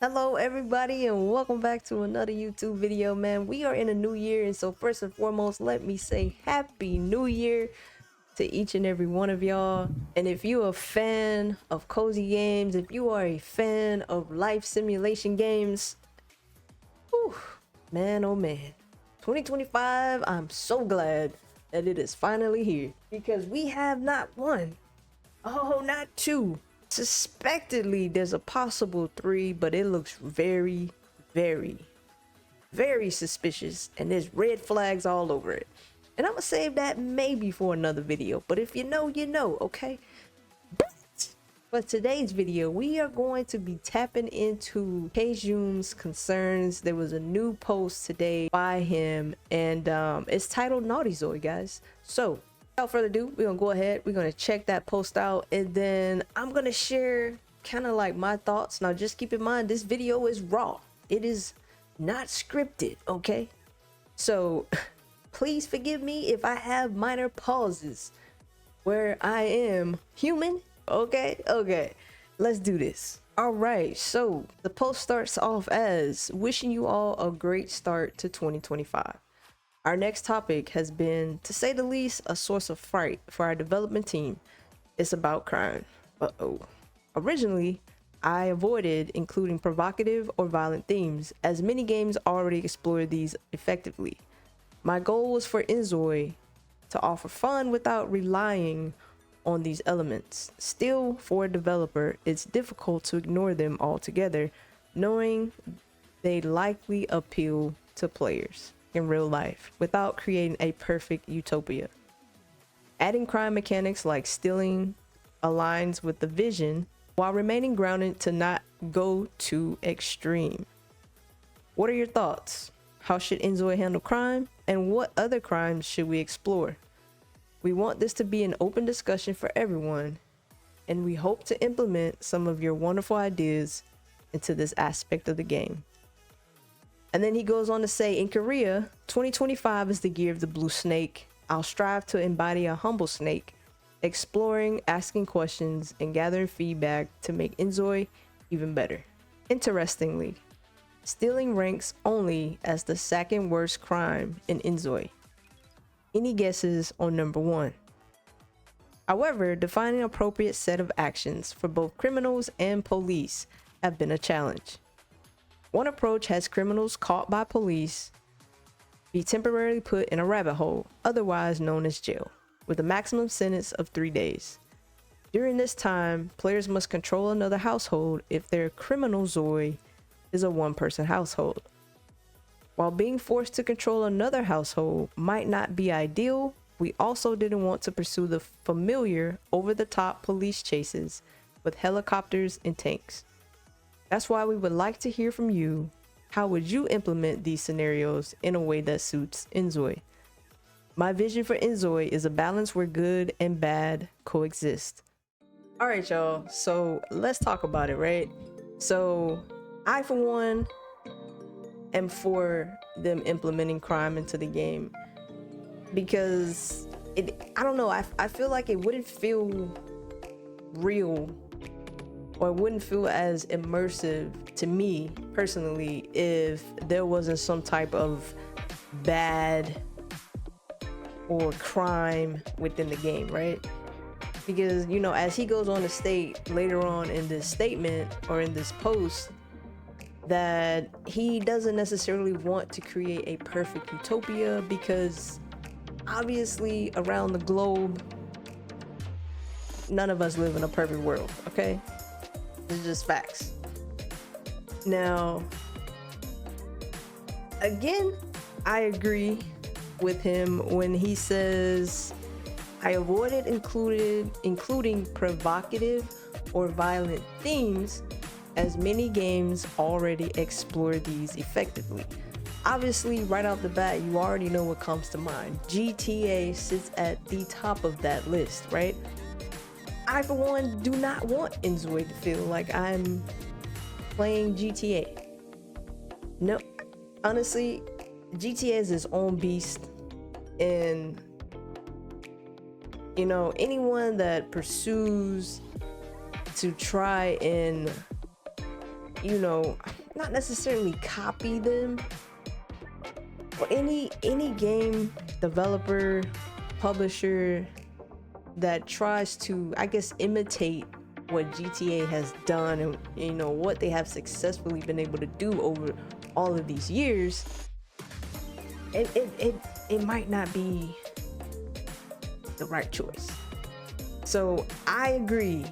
Hello everybody and welcome back to another YouTube video, man. We are in a new year, and so first and foremost, let me say happy new year to each and every one of y'all. And if you're a fan of cozy games, if you are a fan of life simulation games, whew, man oh man, 2025, I'm so glad that it is finally here, because we have not one, oh not two, suspectedly there's a possible three, but it looks very, very suspicious, and there's red flags all over it. And I'm gonna save that maybe for another video, but if you know, you know, okay? But today's video, we are going to be tapping into Kjun's concerns. There was a new post today by him, and it's titled Naughty ZOI, guys. So without further ado, we're gonna go ahead, we're gonna check that post out, and then I'm gonna share kind of like my thoughts. Now just keep in mind, this video is raw, it is not scripted, okay? So please forgive me if I have minor pauses where I am human. Okay, let's do this. All right, so the post starts off as wishing you all a great start to 2025. Our next topic has been, to say the least, a source of fright for our development team. It's about crime. Originally, I avoided including provocative or violent themes, as many games already explore these effectively. My goal was for InZOI to offer fun without relying on these elements. Still, for a developer, it's difficult to ignore them altogether, knowing they likely appeal to players in real life without creating a perfect utopia. Adding crime mechanics like stealing aligns with the vision while remaining grounded to not go too extreme. What are your thoughts? How should InZOI handle crime, and what other crimes should we explore? We want this to be an open discussion for everyone, and we hope to implement some of your wonderful ideas into this aspect of the game. And then he goes on to say, in Korea, 2025 is the year of the blue snake. I'll strive to embody a humble snake, exploring, asking questions, and gathering feedback to make InZOI even better. Interestingly, stealing ranks only as the second worst crime in InZOI. Any guesses on number one? However, defining an appropriate set of actions for both criminals and police have been a challenge. One approach has criminals caught by police be temporarily put in a rabbit hole, otherwise known as jail, with a maximum sentence of 3 days. During this time, players must control another household if their criminal ZOI is a one-person household. While being forced to control another household might not be ideal, we also didn't want to pursue the familiar over-the-top police chases with helicopters and tanks. That's why we would like to hear from you. How would you implement these scenarios in a way that suits InZOI? My vision for InZOI is a balance where good and bad coexist. All right, y'all, so let's talk about it, right? So I, for one, am for them implementing crime into the game, because I don't know, I feel like it wouldn't feel real, or it wouldn't feel as immersive to me personally if there wasn't some type of bad or crime within the game, right? Because, you know, as he goes on to state later on in this statement or in this post, that he doesn't necessarily want to create a perfect utopia, because obviously around the globe, none of us live in a perfect world, okay? It's just facts. Now, again, I agree with him when he says, I avoided including provocative or violent themes, as many games already explore these effectively. Obviously, right off the bat, you already know what comes to mind. GTA sits at the top of that list, right? I, for one, do not want InZOI to feel like I'm playing GTA. No, honestly, GTA is its own beast, and you know, anyone that pursues to try and you know, not necessarily copy them, but any game developer, publisher that tries to, I guess, imitate what GTA has done and, you know, what they have successfully been able to do over all of these years, it might not be the right choice. So I agree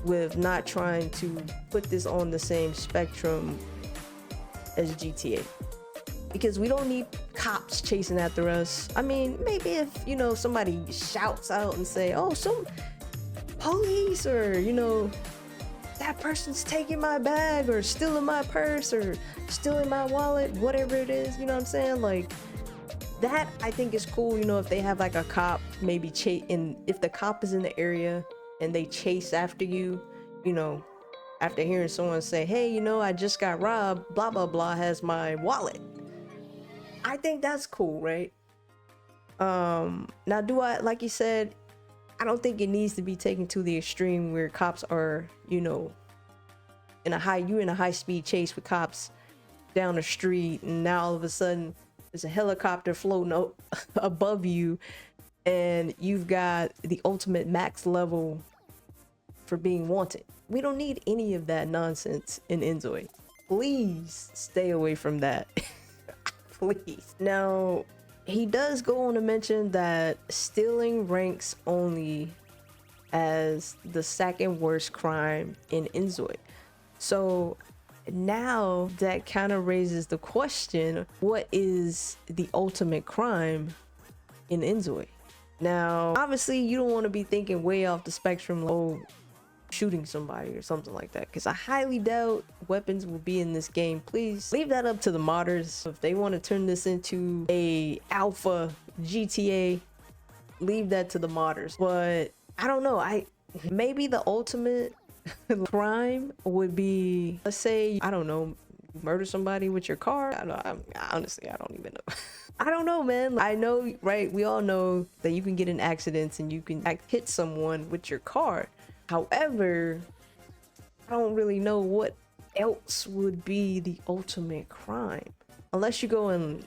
with not trying to put this on the same spectrum as GTA, because we don't need cops chasing after us. I mean, maybe if, you know, somebody shouts out and say, oh, some police, or, you know, that person's taking my bag or stealing my purse or stealing my wallet, whatever it is, you know what I'm saying? Like, that I think is cool, you know, if they have like a cop maybe chase, and if the cop is in the area and they chase after you, you know, after hearing someone say, hey, you know, I just got robbed, blah blah blah has my wallet. I think that's cool, right? Now, do I, like you said, I don't think it needs to be taken to the extreme where cops are, you know, in a high speed chase with cops down the street, and now all of a sudden there's a helicopter floating above you, and you've got the ultimate max level for being wanted. We don't need any of that nonsense in InZOI. Please stay away from that. Please. Now, he does go on to mention that stealing ranks only as the second worst crime in InZOI. So now that kind of raises the question, what is the ultimate crime in InZOI? Now, obviously, you don't want to be thinking way off the spectrum, like, oh, shooting somebody or something like that, because I highly doubt weapons will be in this game. Please leave that up to the modders. If they want to turn this into a alpha GTA, leave that to the modders. But I don't know, maybe the ultimate crime would be, let's say, I don't know, murder somebody with your car. Honestly, I don't even know. I don't know, man. I know, right? We all know that you can get in accidents and you can hit someone with your car. However, I don't really know what else would be the ultimate crime. Unless you go and,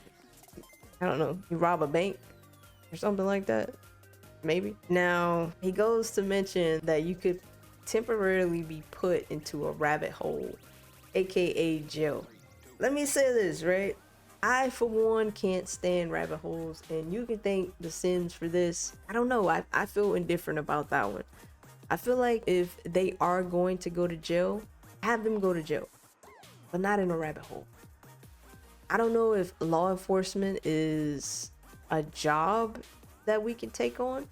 I don't know, you rob a bank or something like that. Maybe. Now, he goes to mention that you could temporarily be put into a rabbit hole, aka jail. Let me say this, right? I, for one, can't stand rabbit holes, and you can thank The Sims for this. I don't know. I feel indifferent about that one. I feel like if they are going to go to jail, have them go to jail, but not in a rabbit hole. I don't know if law enforcement is a job that we can take on.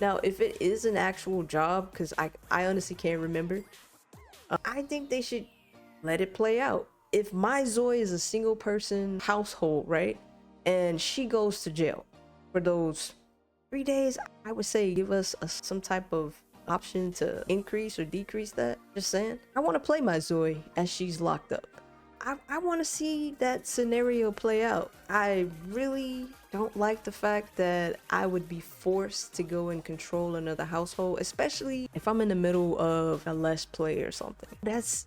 Now, if it is an actual job, because I honestly can't remember, I think they should let it play out. If my ZOI is a single person household, right, and she goes to jail for those 3 days, I would say give us some type of option to increase or decrease that. Just saying, I want to play my ZOI as she's locked up. I want to see that scenario play out. I really don't like the fact that I would be forced to go and control another household, especially if I'm in the middle of a Let's Play or something. That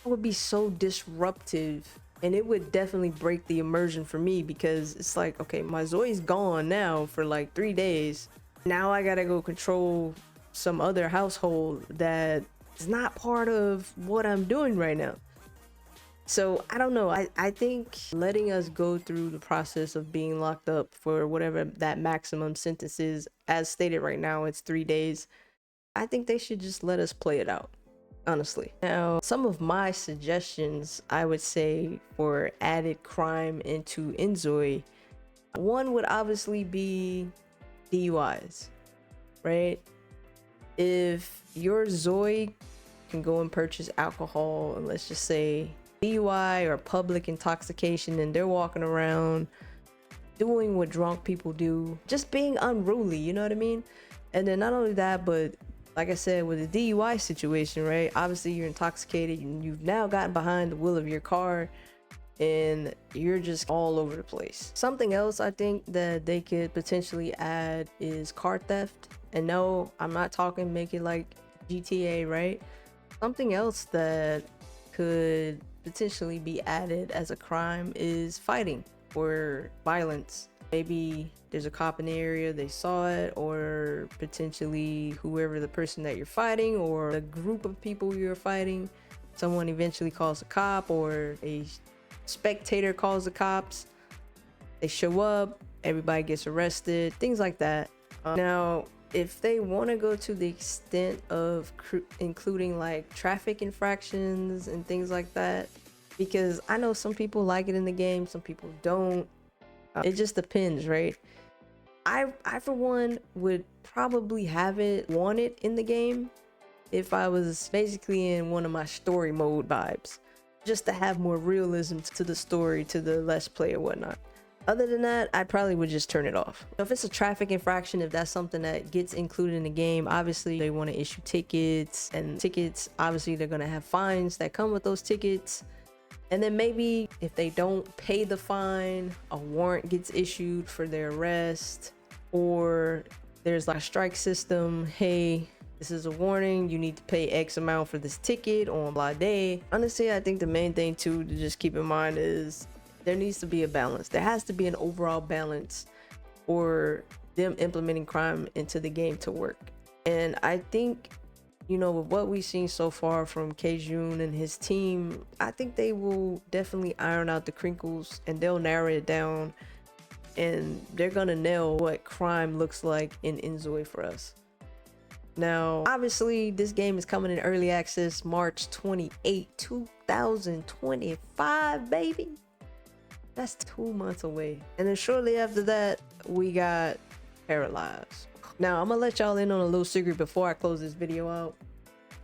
would be so disruptive, and it would definitely break the immersion for me, because it's like, okay, my ZOI's gone now for like 3 days. Now I gotta go control some other household that is not part of what I'm doing right now. So I don't know. I think letting us go through the process of being locked up for whatever that maximum sentence is, as stated right now, it's 3 days. I think they should just let us play it out, honestly. Now, some of my suggestions, I would say, for added crime into InZOI, one would obviously be DUIs, right? If your ZOI can go and purchase alcohol, and let's just say DUI or public intoxication, and they're walking around doing what drunk people do, just being unruly, you know what I mean? And then not only that, but like I said, with the DUI situation, right? Obviously you're intoxicated and you've now gotten behind the wheel of your car and you're just all over the place. Something else I think that they could potentially add is car theft. And no, I'm not talking make it like GTA, right? Something else that could potentially be added as a crime is fighting or violence. Maybe there's a cop in the area, they saw it, or potentially whoever the person that you're fighting or the group of people you're fighting, someone eventually calls a cop or a spectator calls the cops. They show up, everybody gets arrested, things like that. Now, if they want to go to the extent of including like traffic infractions and things like that, because I know some people like it in the game, some people don't. It just depends, right? I for one would probably want it in the game if I was basically in one of my story mode vibes, just to have more realism to the story, to the Let's Play or whatnot. Other than that, I probably would just turn it off. If it's a traffic infraction, if that's something that gets included in the game, obviously they want to issue tickets, and tickets, obviously they're going to have fines that come with those tickets. And then maybe if they don't pay the fine, a warrant gets issued for their arrest, or there's like a strike system. Hey, this is a warning, you need to pay X amount for this ticket on blah day. Honestly, I think the main thing too to just keep in mind is there needs to be a balance. There has to be an overall balance for them implementing crime into the game to work. And I think, you know, with what we've seen so far from Kjun and his team, I think they will definitely iron out the crinkles and they'll narrow it down, and they're gonna nail what crime looks like in InZOI for us. Now, obviously, this game is coming in early access March 28, 2025, baby. That's 2 months away. And then shortly after that, we got Paralyzed. Now, I'm gonna let y'all in on a little secret before I close this video out.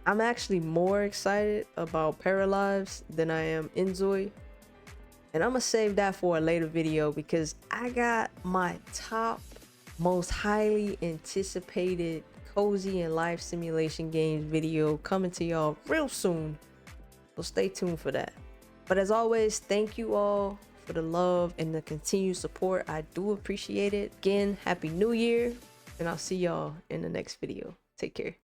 I'm actually more excited about Paralyzed than I am InZOI. And I'm gonna save that for a later video because I got my top, most highly anticipated cozy and life simulation games video coming to y'all real soon. So stay tuned for that. But as always, thank you all for the love and the continued support. I do appreciate it. Again, Happy New Year, and I'll see y'all in the next video. Take care.